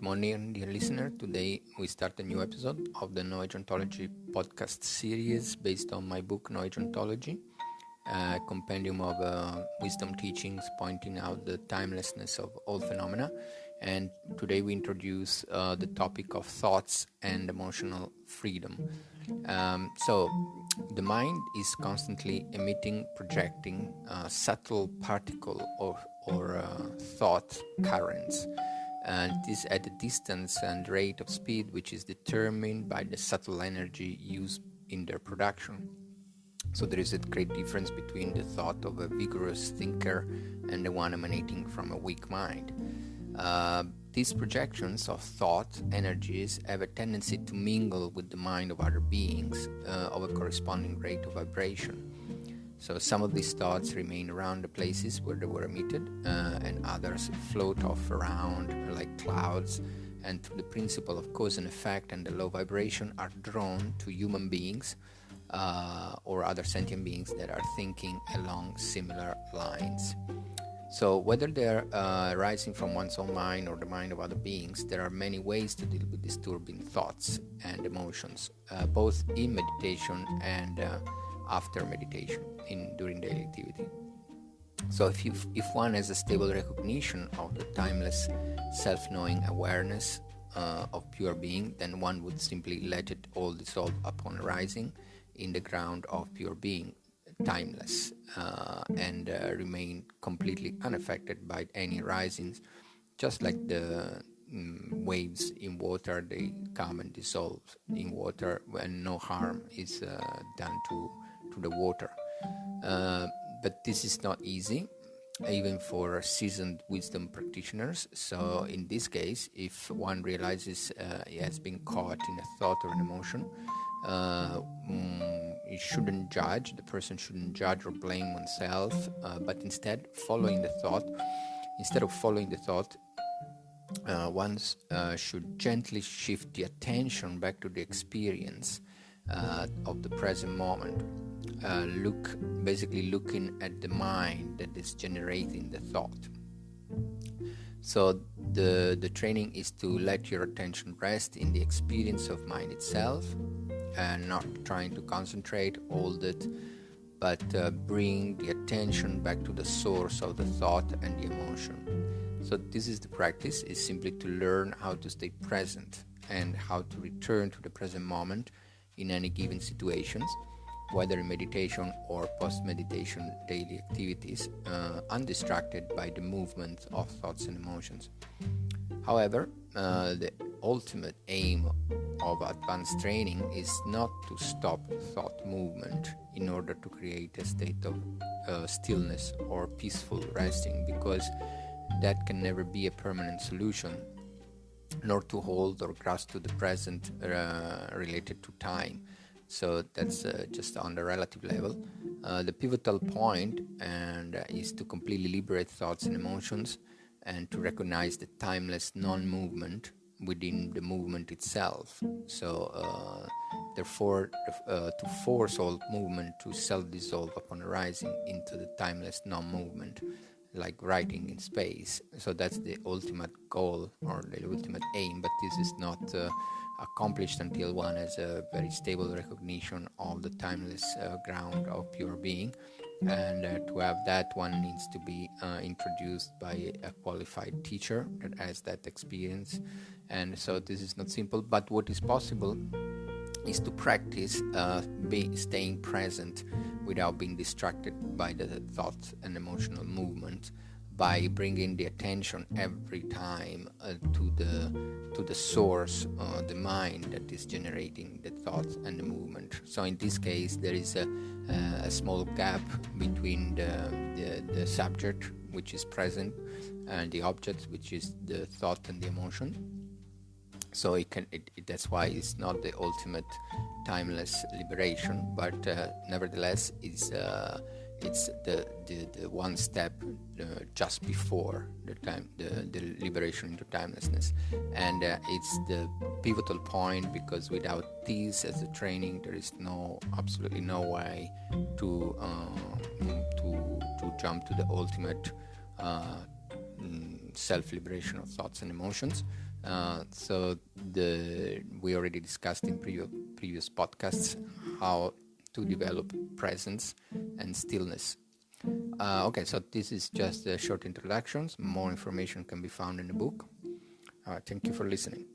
morning, dear listener. Today we start a new episode of the Age Ontology podcast series based on my book Age Ontology, a compendium of wisdom teachings pointing out the timelessness of all phenomena. And today we introduce the topic of thoughts and emotional freedom. So the mind is constantly emitting, projecting subtle particle or thought currents, and this at a distance and rate of speed which is determined by the subtle energy used in their production. So there is a great difference between the thought of a vigorous thinker and the one emanating from a weak mind. These projections of thought energies have a tendency to mingle with the mind of other beings of a corresponding rate of vibration. So some of these thoughts remain around the places where they were emitted, and others float off around like clouds, and through the principle of cause and effect and the low vibration are drawn to human beings or other sentient beings that are thinking along similar lines. So whether they're arising from one's own mind or the mind of other beings, there are many ways to deal with disturbing thoughts and emotions, both in meditation and after meditation during daily activity. So if one has a stable recognition of the timeless self-knowing awareness of pure being, then one would simply let it all dissolve upon arising in the ground of pure being, timeless, and remain completely unaffected by any arisings, just like the waves in water. They come and dissolve in water when no harm is done to the water. But this is not easy, even for seasoned wisdom practitioners. So in this case, if one realizes he has been caught in a thought or an emotion, the person shouldn't judge or blame oneself, but instead of following the thought, one should gently shift the attention back to the experience of the present moment, looking at the mind that is generating the thought. So the training is to let your attention rest in the experience of mind itself, and not trying to concentrate, hold it, but bring the attention back to the source of the thought and the emotion. So this is the practice, is simply to learn how to stay present and how to return to the present moment in any given situations, whether in meditation or post-meditation daily activities, undistracted by the movement of thoughts and emotions. However, the ultimate aim of advanced training is not to stop thought movement in order to create a state of stillness or peaceful resting, because that can never be a permanent solution, nor to hold or grasp to the present related to time. So that's just on the relative level. The pivotal point is to completely liberate thoughts and emotions, and to recognize the timeless non-movement within the movement itself. So therefore, to force all movement to self-dissolve upon arising into the timeless non-movement, like writing in space. So that's the ultimate goal or the ultimate aim, but this is not accomplished until one has a very stable recognition of the timeless ground of pure being. And to have that, one needs to be introduced by a qualified teacher that has that experience. And so this is not simple, but what is possible is to practice staying present without being distracted by the thought and emotional movement, by bringing the attention every time to the source, the mind that is generating the thoughts and the movement. So in this case, there is a small gap between the subject, which is present, and the object, which is the thought and the emotion. So that's why it's not the ultimate timeless liberation, but nevertheless it's the one step just before the liberation into timelessness, and it's the pivotal point, because without this as a training, there is absolutely no way to jump to the ultimate self-liberation of thoughts and emotions. So we already discussed in previous podcasts how to develop presence and stillness. Okay, so this is just a short introduction. More information can be found in the book. Thank you for listening.